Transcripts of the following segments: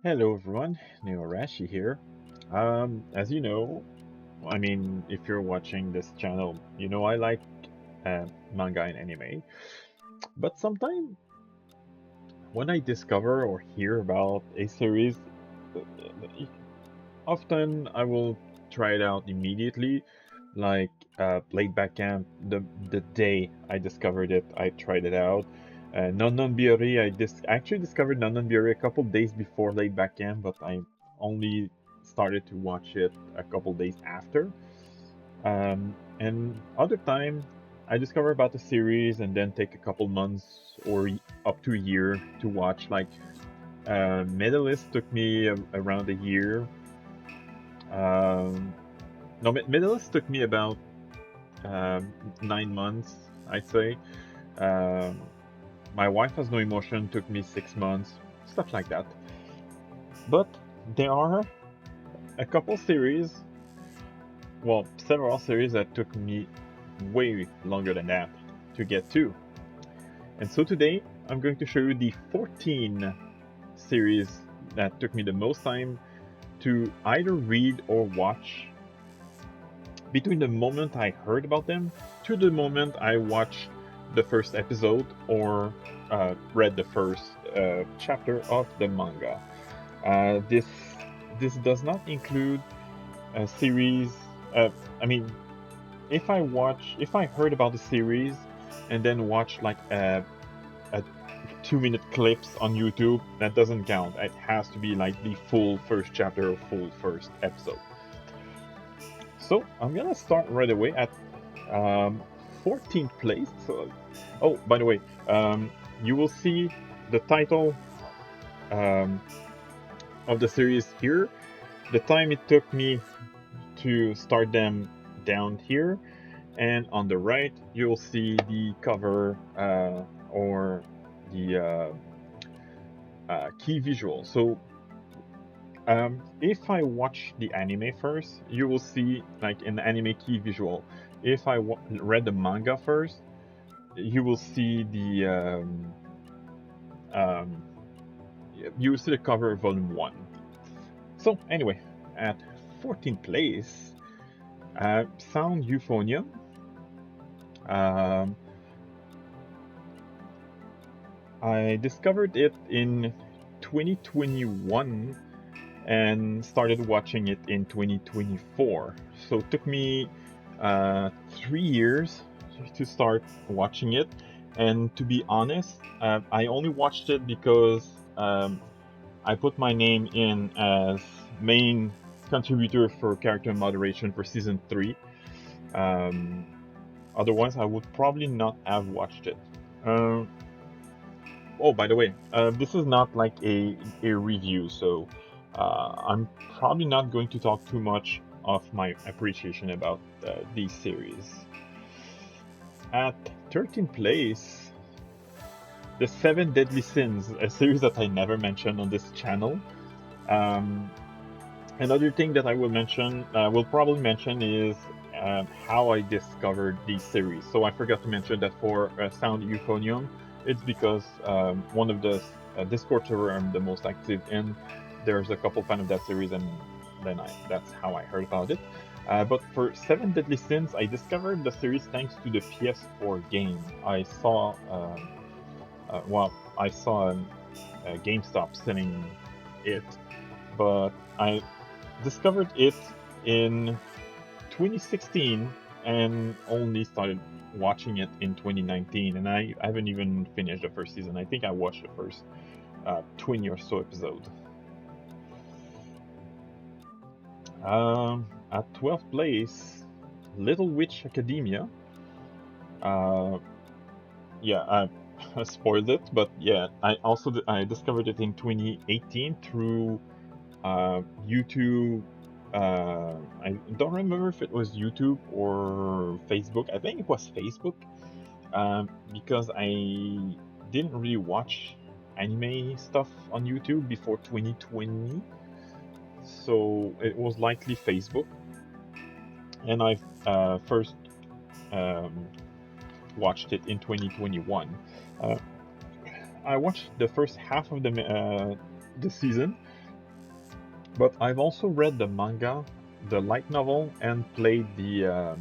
Hello everyone, Neorashi here. As you know, if you're watching this channel, you know I like manga and anime. But sometimes when I discover or hear about a series, uh, often I will try it out immediately. Like Laid Back Camp, the day I discovered it, I tried it out. Non Non Biori, actually discovered Non Non Biori a couple days before Laid Back Camp, but I only started to watch it a couple days after. And other time, I discover about the series and then take a couple months or up to a year to watch. Like Medalist took me around a year. Um, no, Medalist took me about 9 months, I'd say. Um, My Wife Has No Emotion took me 6 months, stuff like that. But there are a couple series, well, several series that took me way longer than that to get to. And so today, I'm going to show you the 14 series that took me the most time to either read or watch between the moment I heard about them to the moment I watched the first episode or read the first chapter of the manga. This does not include a series. Uh, I mean, if I heard about the series and then watch like a 2 minute clips on YouTube, that doesn't count. It has to be like the full first chapter or full first episode. So I'm gonna start right away at um, 14th place. So, oh, by the way, you will see the title um, of the series here. The time it took me to start them down here, and on the right you'll see the cover or the key visual. So if I watch the anime first, you will see like an anime key visual. If I read the manga first, you will see um, you will see the cover of volume one. So anyway, at 14th place, Sound Euphonium. Um, I discovered it in 2021 and started watching it in 2024. So it took me 3 years to start watching it. And to be honest, I only watched it because I put my name in as main contributor for character moderation for season 3. Um, Otherwise, I would probably not have watched it. Um, Oh, by the way, this is not like a review, so I'm probably not going to talk too much of my appreciation about these series. At 13th place, The Seven Deadly Sins, a series that I never mentioned on this channel. Um, Another thing that I will probably mention is how I discovered these series. So I forgot to mention that for Sound Euphonium, it's because one of the Discord server I'm the most active in, there's a couple fan of that series, and then that's how I heard about it. But for Seven Deadly Sins, I discovered the series thanks to the PS4 game. I saw GameStop selling it, but I discovered it in 2016 and only started watching it in 2019. And I haven't even finished the first season. I think I watched the first 20 or so episodes. At 12th place, Little Witch Academia. Uh, yeah, I spoiled it, but yeah, I discovered it in 2018 through YouTube. I don't remember if it was YouTube or Facebook. I think it was Facebook, because I didn't really watch anime stuff on YouTube before 2020, so it was likely Facebook. And I first um, watched it in 2021. Uh, I watched the first half of this season. But I've also read the manga, the light novel, and played the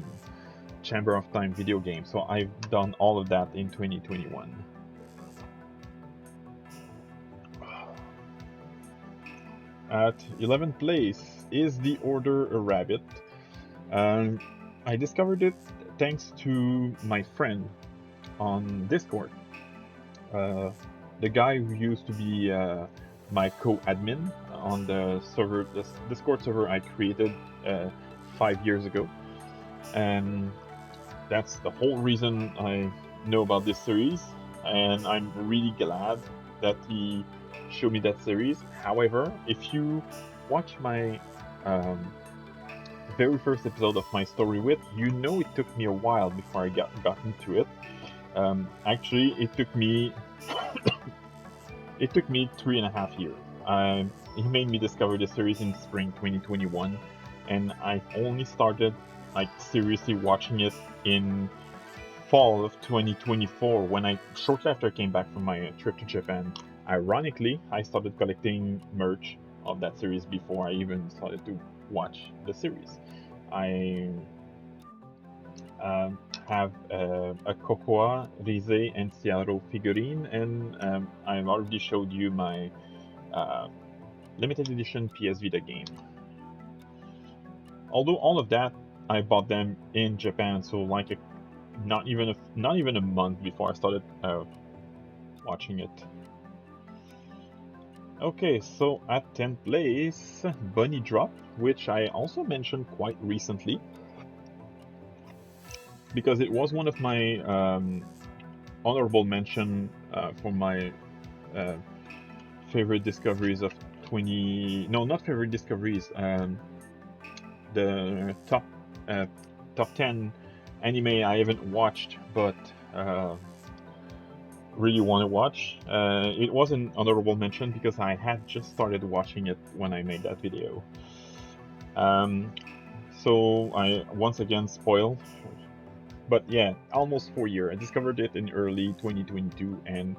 Chamber of Time video game. So I've done all of that in 2021. At 11th place is The Order a Rabbit. I discovered it thanks to my friend on Discord. The guy who used to be my co-admin on the server, the Discord server I created 5 years ago. And that's the whole reason I know about this series. And I'm really glad that he showed me that series. However, if you watch my very first episode of My Story With, you know it took me a while before I got into it. Actually, it took me 3.5 years. He made me discover the series in spring 2021, and I only started like seriously watching it in fall of 2024 when shortly after I came back from my trip to Japan. Ironically, I started collecting merch of that series before I even started to watch the series. I have a Cocoa, Rise, and Ciaro figurine, and I've already showed you my limited edition PS Vita game. Although all of that, I bought them in Japan, so like not even a month before I started watching it. Okay, so at 10th place, Bunny Drop, which I also mentioned quite recently, because it was one of my honorable mention for my favorite discoveries of 20... No, not favorite discoveries, the top 10 anime I haven't watched, but really want to watch. It was an honorable mention because I had just started watching it when I made that video. So I once again spoiled. But yeah, almost 4 years. I discovered it in early 2022 and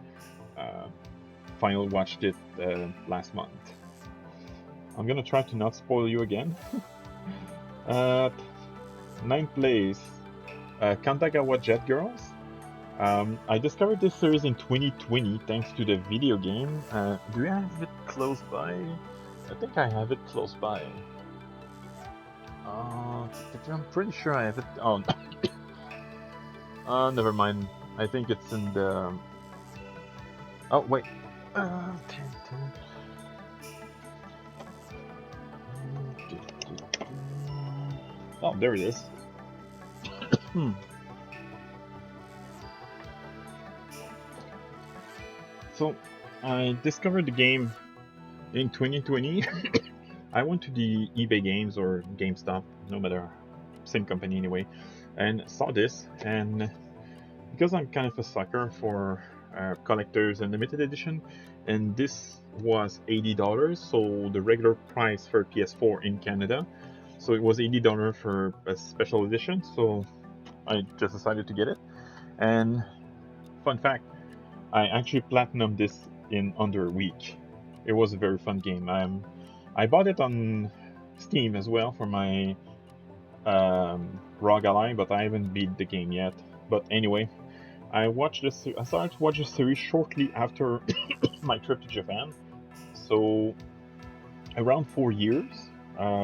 finally watched it last month. I'm gonna try to not spoil you again. 9th place, Kantagawa Jet Girls. I discovered this series in 2020 thanks to the video game. Do I have it close by? I think I have it close by. I'm pretty sure I have it. Oh, never mind. I think it's in the... Oh, wait. Oh, there it is. So, I discovered the game in 2020. I went to the eBay Games or GameStop, no matter, same company anyway, and saw this, and because I'm kind of a sucker for collectors and limited edition, and this was $80, so the regular price for PS4 in Canada, so it was $80 for a special edition, so I just decided to get it. And fun fact, I actually platinumed this in under a week. It was a very fun game. I bought it on Steam as well for my ROG Ally, but I haven't beat the game yet. But anyway, I started to watch the series shortly after my trip to Japan. So around 4 years,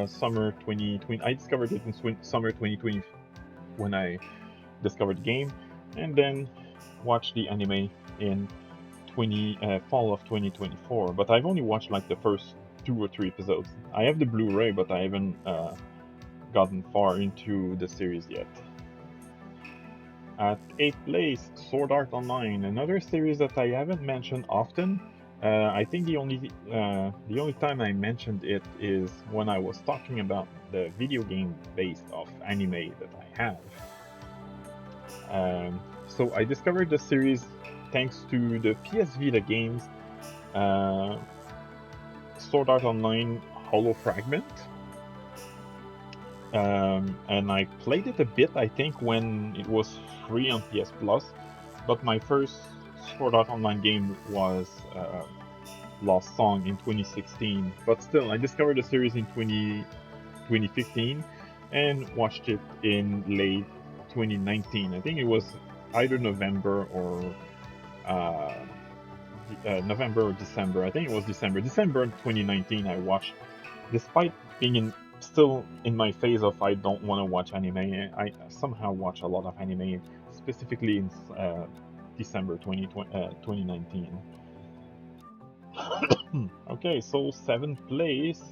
summer 2020. I discovered it in summer 2020 when I discovered the game, and then watched the anime in fall of 2024. But I've only watched like the first 2 or 3 episodes. I have the Blu-ray, but I haven't gotten far into the series yet. At 8th place, Sword Art Online, another series that I haven't mentioned often. I think the only time I mentioned it is when I was talking about the video game based off anime that I have. So I discovered the series thanks to the PS Vita games, Sword Art Online Hollow Fragment. And I played it a bit, I think, when it was free on PS Plus. But my first Sword Art Online game was Lost Song in 2016, but still, I discovered the series in 2015 and watched it in late 2019. I think it was either November or uh, November or December. I think it was December. December 2019. I watched, despite being still in my phase of I don't want to watch anime. I somehow watch a lot of anime, specifically in December 2019. Okay, so seventh place,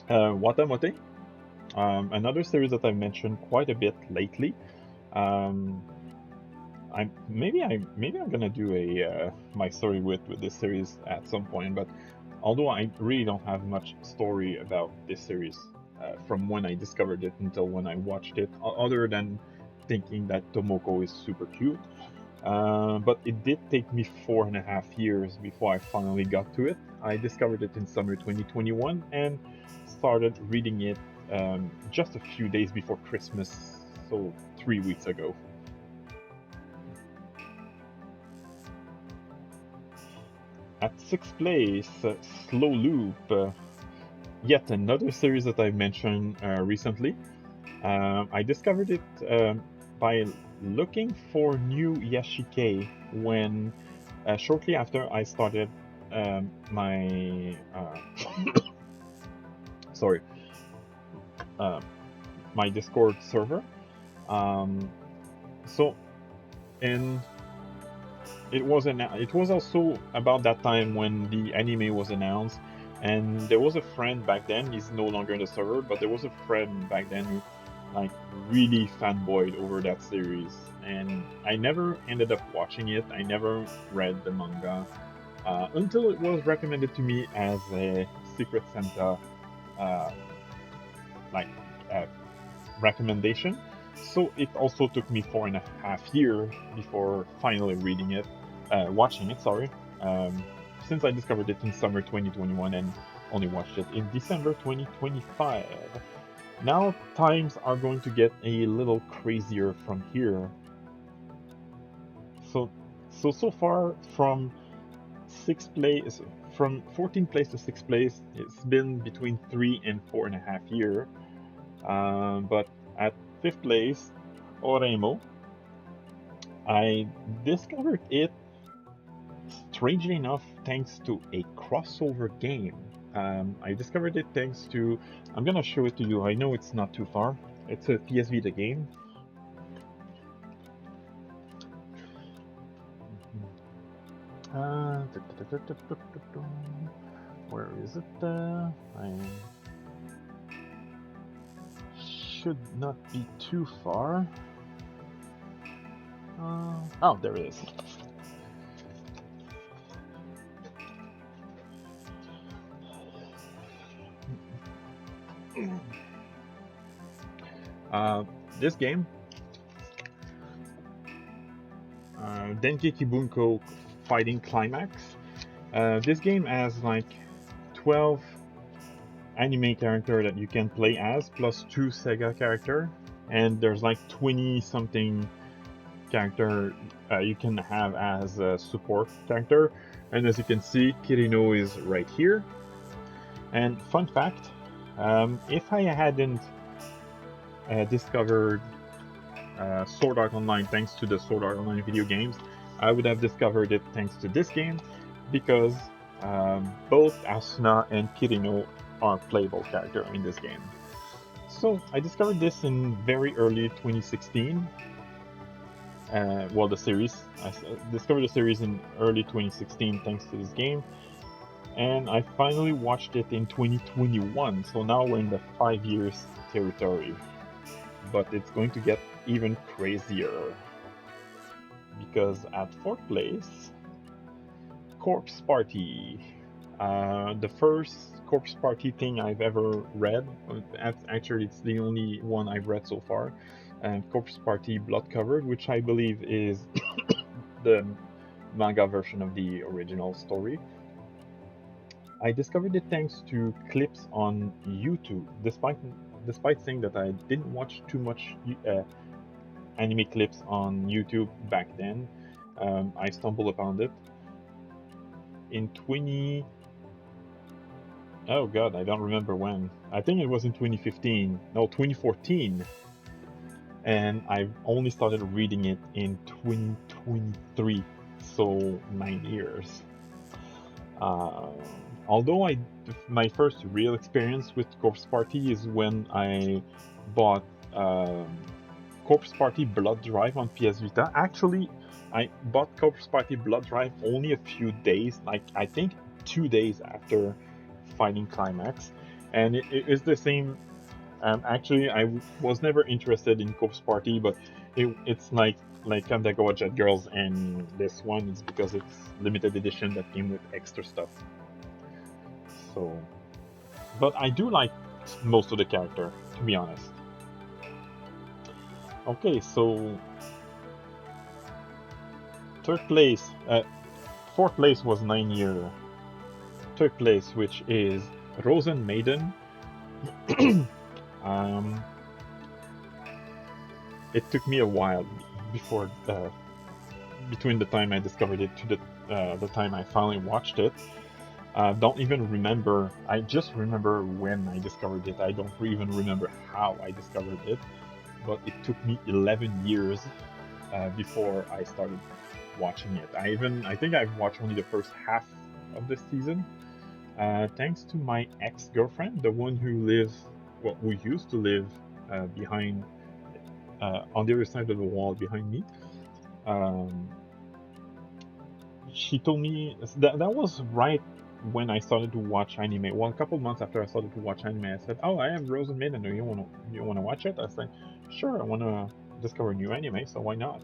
Watamote. Another series that I've mentioned quite a bit lately. Um, I'm gonna do a my story with this series at some point, but although I really don't have much story about this series from when I discovered it until when I watched it, other than thinking that Tomoko is super cute. But it did take me 4.5 years before I finally got to it. I discovered it in summer 2021 and started reading it just a few days before Christmas, so 3 weeks ago. At sixth place, Slow Loop, yet another series that I've mentioned recently. I discovered it by looking for new Yashike when shortly after I started my sorry uh, my Discord server. Um, so and it was also about that time when the anime was announced, and there was a friend back then. He's no longer in the server, but there was a friend back then who like really fanboyed over that series, and I never ended up watching it. I never read the manga until it was recommended to me as a Secret Santa uh, like uh, recommendation. So it also took me 4.5 years before finally reading it, watching it. Sorry, since I discovered it in summer 2021 and only watched it in December 2025. Now times are going to get a little crazier from here. So, so far from sixth place, from 14th place to sixth place, it's been between 3 and 4.5 years. But at fifth place, Oremo, I discovered it, strangely enough, thanks to a crossover game. I discovered it thanks to. I'm gonna show it to you. I know it's not too far. It's a PS Vita game. Where is it? I should not be too far. Oh, there it is. This game, Dengeki Bunko Fighting Climax. This game has like 12 anime character that you can play as, plus 2 Sega character, and there's like 20 something character you can have as a support character. And as you can see, Kirino is right here. And fun fact, if I hadn't discovered Sword Art Online thanks to the Sword Art Online video games, I would have discovered it thanks to this game, because both Asuna and Kirino are playable character in this game. So I discovered this in very early 2016. Well, the series. I discovered the series in early 2016 thanks to this game, and I finally watched it in 2021. So now we're in the 5 years territory, but it's going to get even crazier, because at fourth place, Corpse Party. The first Corpse Party thing I've ever read. Actually, it's the only one I've read so far. Corpse Party Blood Covered, which I believe is the manga version of the original story. I discovered it thanks to clips on YouTube, despite saying that I didn't watch too much anime clips on YouTube back then. I stumbled upon it. in 20. Oh god, I don't remember when. I think it was in 2015. No, 2014. And I only started reading it in 2023. So 9 years. Uh, although my first real experience with Corpse Party is when I bought um, Corpse Party Blood Drive on PS Vita. Actually, I bought Corpse Party Blood Drive only a few days, like I think 2 days after fighting Climax, and it is the same. Actually, was never interested in Corpse Party, but it's like Kandagoa Jet Girls, and this one is because it's limited edition that came with extra stuff. So, but I do like most of the character, to be honest. Okay, so third place, fourth place was 9 year. Third place, which is Rosen Maiden. um, it took me a while before between the time I discovered it to the time I finally watched it. Don't even remember. I just remember when I discovered it. I don't even remember how I discovered it. But it took me 11 years before I started watching it. I think I've watched only the first half of this season. Thanks to my ex-girlfriend, the one who who used to live behind, on the other side of the wall behind me. Um, she told me that was right when I started to watch anime. Well, a couple months after I started to watch anime, I said, "Oh, I am Rosen Maiden. Do you wanna watch it?" I said, "Sure, I wanna discover new anime, so why not?"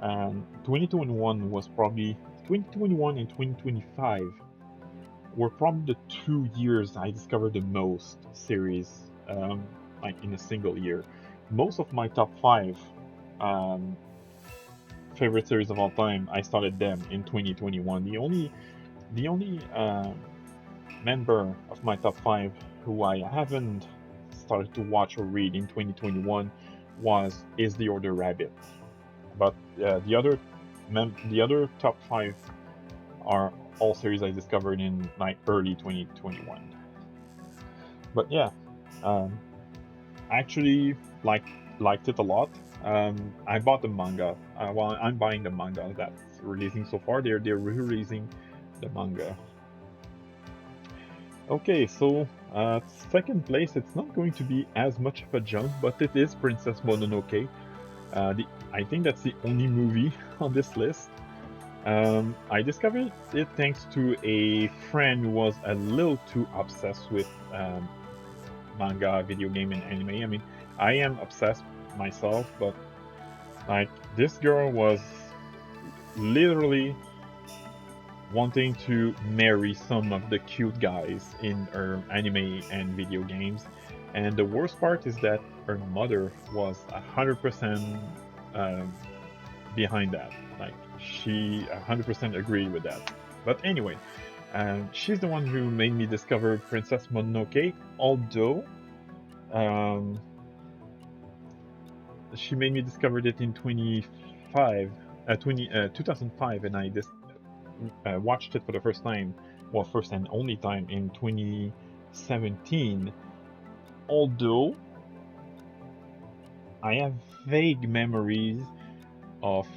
And 2021 was probably 2021 and 2025 were probably the 2 years I discovered the most series, like in a single year. Most of my top five um, favorite series of all time, I started them in 2021. The only member of my top five who I haven't started to watch or read in 2021 is the Order Rabbit. But the other top five are all series I discovered in like early 2021. But yeah, um, actually liked it a lot. I bought the manga. Well, I'm buying the manga that's releasing so far. They're re-releasing the manga. Okay, so second place. It's not going to be as much of a jump, but it is Princess Mononoke. I think that's the only movie on this list. I discovered it thanks to a friend who was a little too obsessed with manga, video game, and anime. I mean, I am obsessed myself, but like this girl was literally wanting to marry some of the cute guys in her anime and video games. And the worst part is that her mother was 100% um, behind that. Like she 100% agreed with that. But anyway, she's the one who made me discover Princess Mononoke. Although um, she made me discover it in 2005, and I just watched it for the first time, well, first and only time in 2017. Although I have vague memories of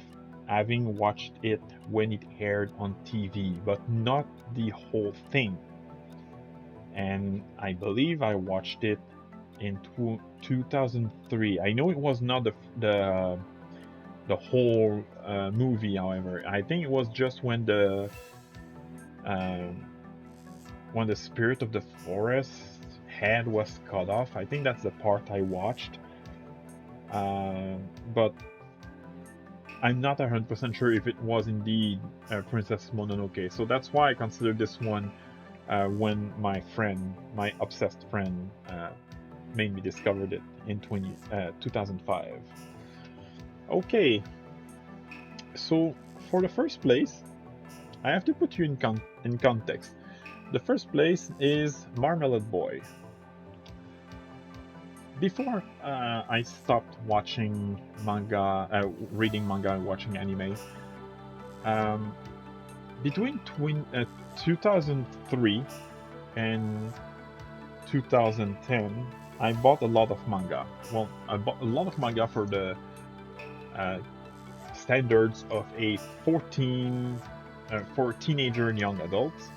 having watched it when it aired on TV, but not the whole thing. And I believe I watched it in 2003. I know it was not the whole movie, however. I think it was just um, when the spirit of the forest head was cut off. I think that's the part I watched. But I'm not 100% sure if it was indeed Princess Mononoke. So that's why I consider this one when my obsessed friend, made me discover it in 2005. Okay, so for the first place, I have to put you in context. The first place is Marmalade Boy. Before I stopped watching manga, reading manga, and watching anime, um, between 2003 and 2010, I bought a lot of manga. Well, I bought a lot of manga for the uh, standards of a 14 for teenager and young adults.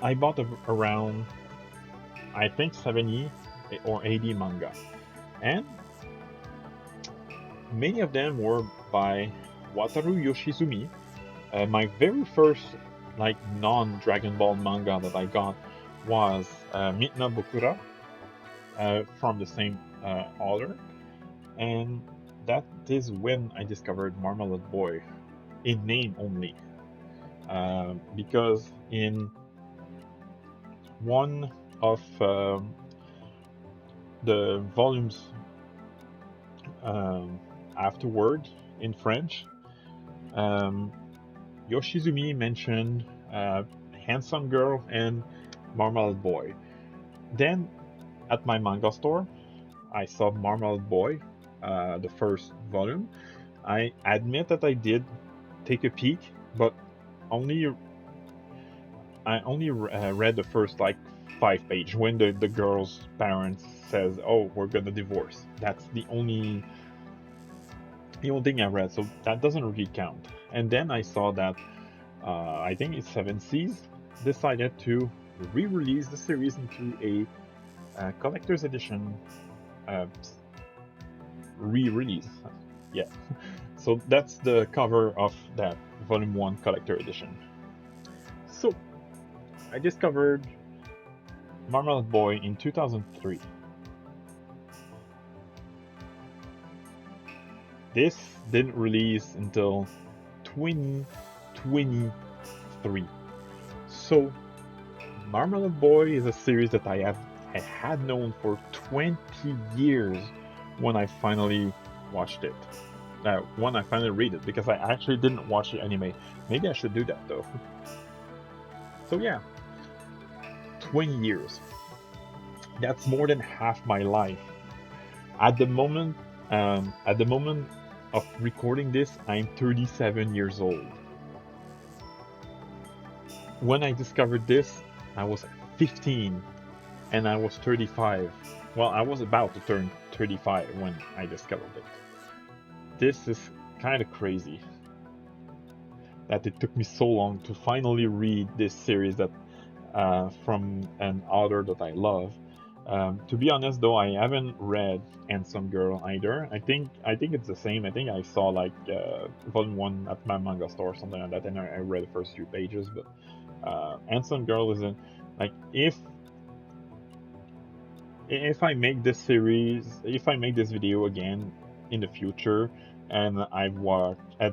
I bought around, I think, 70 or 80 manga, and many of them were by Wataru Yoshizumi. My very first like non-Dragon Ball manga that I got was Mitna Bokura from the same author, and that is when I discovered Marmalade Boy in name only, because in one of the volumes um, afterward in French, um, Yoshizumi mentioned Handsome Girl and Marmalade Boy. Then at my manga store, I saw Marmalade Boy, the first volume. I admit that I did take a peek, but only I only read the first like 5 page when the girl's parents says, "Oh, we're gonna divorce." That's the only thing I read, so that doesn't really count. And then I saw that I think it's Seven Seas decided to re-release the series into a collector's edition uh, re-release. Yeah, so that's the cover of that Volume One collector edition. So I discovered Marmalade Boy in 2003. This didn't release until 2023. So Marmalade Boy is a series that I had known for 20 years when I finally watched it. When I finally read it, because I actually didn't watch the anime. Maybe I should do that though. So yeah, 20 years. That's more than half my life. At the moment, at the moment of recording this, I'm 37 years old. When I discovered this, I was 15 and I was 35. Well, I was about to turn 35 when I discovered it. This is kind of crazy that it took me so long to finally read this series that from an author that I love. To be honest, though, I haven't read Handsome Girl either. I think it's the same. I think I saw like volume one at my manga store or something like that, and I read the first few pages. But Handsome Girl isn't like if I make this series, if I make this video again in the future, and I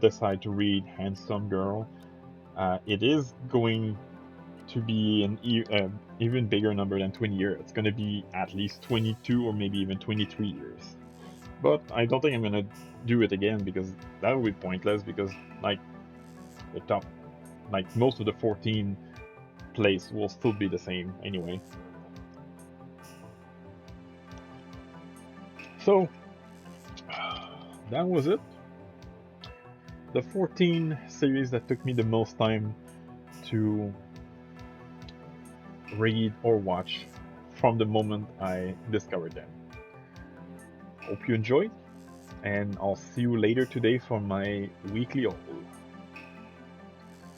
decide to read Handsome Girl, it is going to be an even bigger number than 20 years. It's going to be at least 22 or maybe even 23 years. But I don't think I'm going to do it again because that would be pointless because like the top, like most of the 14 place will still be the same anyway. So that was it. The 14 series that took me the most time to read or watch from the moment I discovered them. Hope you enjoyed, and I'll see you later today for my weekly haul.